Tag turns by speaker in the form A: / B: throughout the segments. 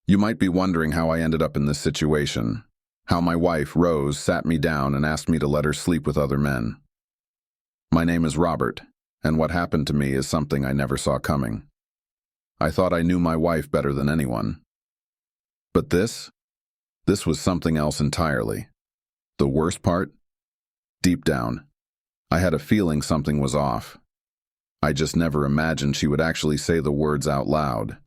A: You might be wondering how I ended up in this situation, how my wife, Rose, sat me down and asked me to let her sleep with other men. My name is Robert, and what happened to me is something I never saw coming. I thought I knew my wife better than anyone. But this was something else entirely. The worst part? Deep down, I had a feeling something was off. I just never imagined she would actually say the words out loud.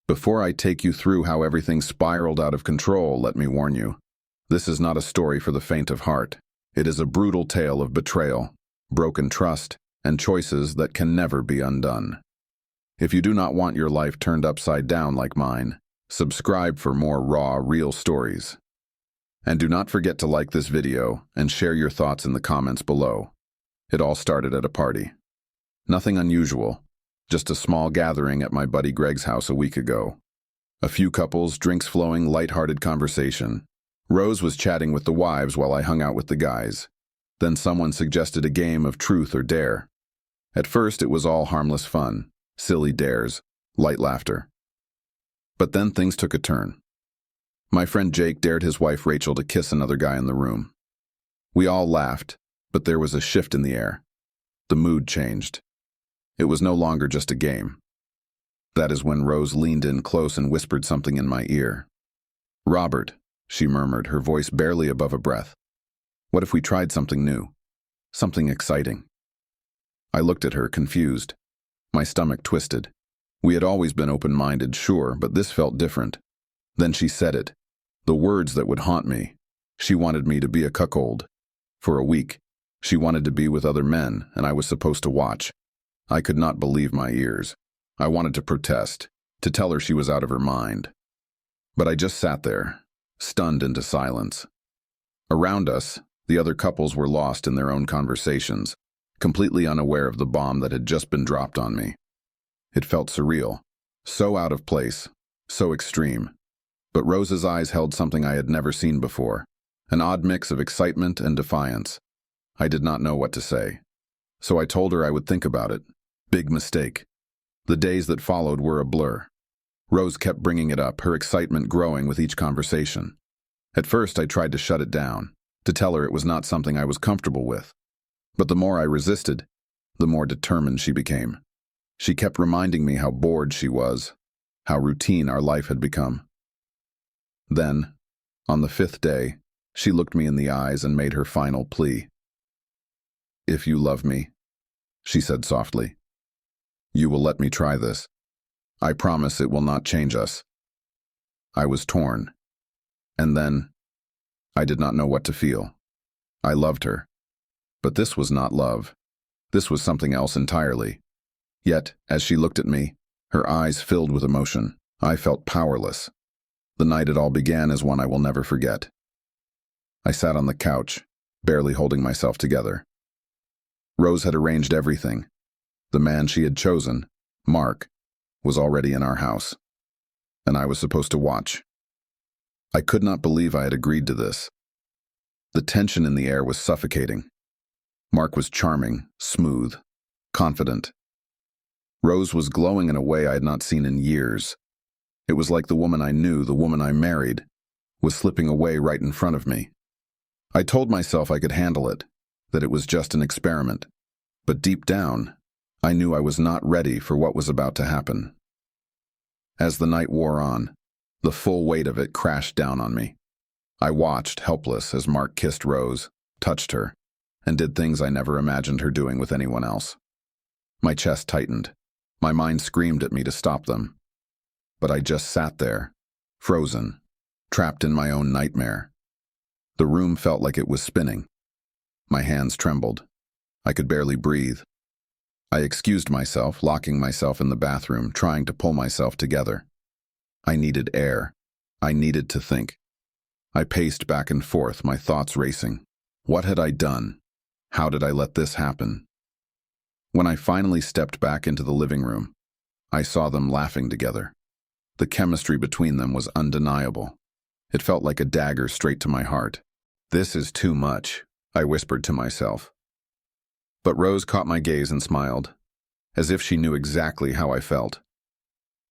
A: Before I take you through how everything spiraled out of control, let me warn you, this is not a story for the faint of heart. It is a brutal tale of betrayal, broken trust, and choices that can never be undone. If you do not want your life turned upside down like mine, subscribe for more raw, real stories. And do not forget to like this video and share your thoughts in the comments below. It all started at a party. Nothing unusual, just a small gathering at my buddy Greg's house a week ago. A few couples, drinks flowing, light-hearted conversation. Rose was chatting with the wives while I hung out with the guys. Then someone suggested a game of truth or dare. At first, it was all harmless fun, silly dares, light laughter. But then things took a turn. My friend Jake dared his wife Rachel to kiss another guy in the room. We all laughed, but there was a shift in the air. The mood changed. It was no longer just a game. That is when Rose leaned in close and whispered something in my ear. "Robert," she murmured, her voice barely above a breath. "What if we tried something new? Something exciting?" I looked at her, confused. My stomach twisted. We had always been open-minded, sure, but this felt different. Then she said it. The words that would haunt me. She wanted me to be a cuckold. For a week. She wanted to be with other men, and I was supposed to watch. I could not believe my ears. I wanted to protest, to tell her she was out of her mind. But I just sat there, stunned into silence. Around us, the other couples were lost in their own conversations, completely unaware of the bomb that had just been dropped on me. It felt surreal, so out of place, so extreme. But Rose's eyes held something I had never seen before, an odd mix of excitement and defiance. I did not know what to say. So I told her I would think about it. Big mistake. The days that followed were a blur. Rose kept bringing it up, her excitement growing with each conversation. At first, I tried to shut it down, to tell her it was not something I was comfortable with. But the more I resisted, the more determined she became. She kept reminding me how bored she was, how routine our life had become. Then, on the 5th day, she looked me in the eyes and made her final plea. "If you love me," she said softly, "you will let me try this. I promise it will not change us." I was torn. And then, I did not know what to feel. I loved her. But this was not love. This was something else entirely. Yet, as she looked at me, her eyes filled with emotion, I felt powerless. The night it all began is one I will never forget. I sat on the couch, barely holding myself together. Rose had arranged everything. The man she had chosen, Mark, was already in our house, and I was supposed to watch. I could not believe I had agreed to this. The tension in the air was suffocating. Mark was charming, smooth, confident. Rose was glowing in a way I had not seen in years. It was like the woman I knew, the woman I married, was slipping away right in front of me. I told myself I could handle it, that it was just an experiment. But deep down, I knew I was not ready for what was about to happen. As the night wore on, the full weight of it crashed down on me. I watched, helpless, as Mark kissed Rose, touched her, and did things I never imagined her doing with anyone else. My chest tightened. My mind screamed at me to stop them. But I just sat there, frozen, trapped in my own nightmare. The room felt like it was spinning. My hands trembled. I could barely breathe. I excused myself, locking myself in the bathroom, trying to pull myself together. I needed air. I needed to think. I paced back and forth, my thoughts racing. What had I done? How did I let this happen? When I finally stepped back into the living room, I saw them laughing together. The chemistry between them was undeniable. It felt like a dagger straight to my heart. "This is too much," I whispered to myself. But Rose caught my gaze and smiled, as if she knew exactly how I felt.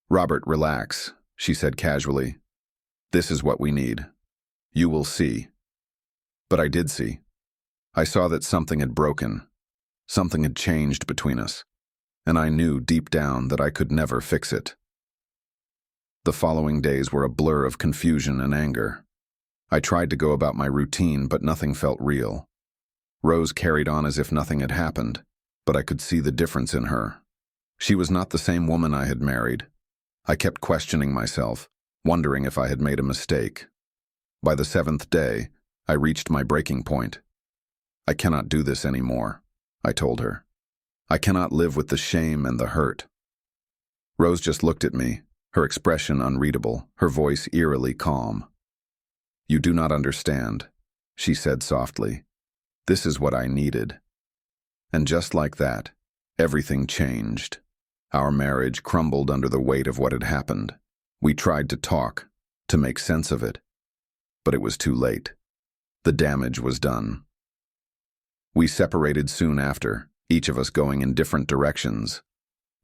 A: "Robert, relax. she said casually. "This is what we need. You will see." But I did see. I saw that something had broken. Something had changed between us, and I knew deep down that I could never fix it. The following days were a blur of confusion and anger. I tried to go about my routine, but nothing felt real. Rose carried on as if nothing had happened, but I could see the difference in her. She was not the same woman I had married. I kept questioning myself, wondering if I had made a mistake. By the 7th day, I reached my breaking point. "I cannot do this anymore," I told her. "I cannot live with the shame and the hurt." Rose just looked at me, her expression unreadable, her voice eerily calm. "You do not understand," she said softly. "This is what I needed." And just like that, everything changed. Our marriage crumbled under the weight of what had happened. We tried to talk, to make sense of it. But it was too late. The damage was done. We separated soon after, each of us going in different directions.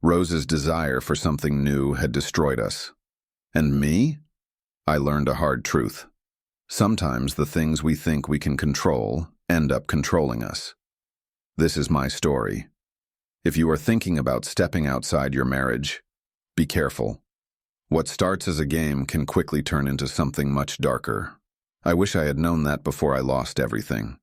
A: Rose's desire for something new had destroyed us. And me? I learned a hard truth. Sometimes the things we think we can control end up controlling us. This is my story. If you are thinking about stepping outside your marriage, be careful. What starts as a game can quickly turn into something much darker. I wish I had known that before I lost everything.